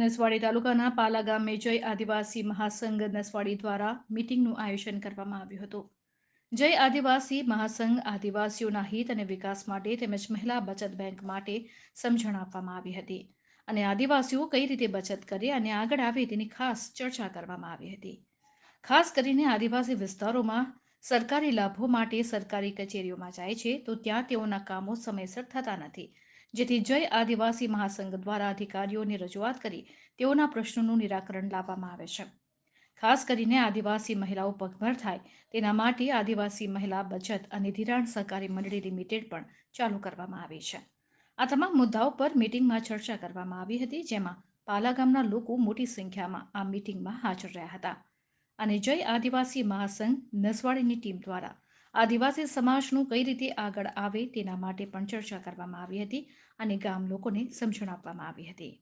નસવાડી તાલુકાના પાલા ગામે જય આદિવાસી મહાસંઘ નસવાડી દ્વારા મીટિંગનું આયોજન કરવામાં આવ્યું હતું. જય આદિવાસી મહાસંઘ આદિવાસીઓના હિત અને વિકાસ માટે તેમજ મહિલા બચત બેંક માટે સમજણ આપવામાં આવી હતી અને આદિવાસીઓ કઈ રીતે બચત કરે અને આગળ આવે તેની ખાસ ચર્ચા કરવામાં આવી હતી. ખાસ કરીને આદિવાસી વિસ્તારોમાં સરકારી લાભો માટે સરકારી કચેરીઓમાં જાય છે તો ત્યાં તેઓના કામો સમયસર થતા નથી, જેથી જય આદિવાસી મહાસંઘ દ્વારા અધિકારીઓને રજૂઆત કરી તેઓના પ્રશ્નોનું નિરાકરણ લાવવામાં આવે છે. ખાસ કરીને આદિવાસી મહિલાઓ પગભર થાય તેના માટે આદિવાસી મહિલા બચત અને ધિરાણ સહકારી મંડળી લિમિટેડ પણ ચાલુ કરવામાં આવી છે. આ તમામ મુદ્દાઓ પર મીટિંગમાં ચર્ચા કરવામાં આવી હતી, જેમાં પાલા ગામના લોકો મોટી સંખ્યામાં આ મીટિંગમાં હાજર રહ્યા હતા અને જય આદિવાસી મહાસંઘ નસવાડીની ટીમ દ્વારા આદિવાસી સમાજનું કઈ રીતે આગળ આવે તેના માટે પણ ચર્ચા કરવામાં આવી હતી અને ગામ લોકોને સમજણ આપવામાં આવી હતી.